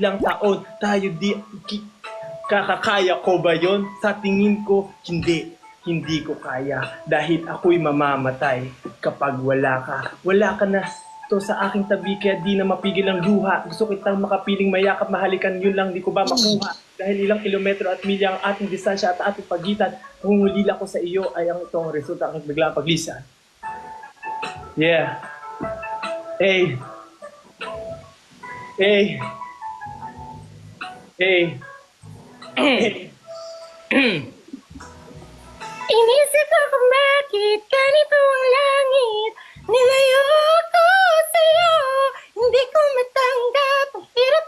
ilang taon tayo kakakaya ko ba yon? Sa tingin ko, hindi. Hindi ko kaya dahil ako'y mamamatay kapag wala ka. Wala ka na to sa aking tabi kaya di na mapigil ang luha. Gusto kitang makapiling mayakap, mahalikan, yun lang di ko ba makuha. Dahil ilang kilometro at milya ang ating distansya at ating pagitan, kung hulila ko sa iyo ay ang itong resulta ang biglang paglisan. Yeah. Hey. Hey. Hey. Inisip ko kung bakit ganito ang langit. Nilayo ko sa'yo, hindi ko matanggap ang hirap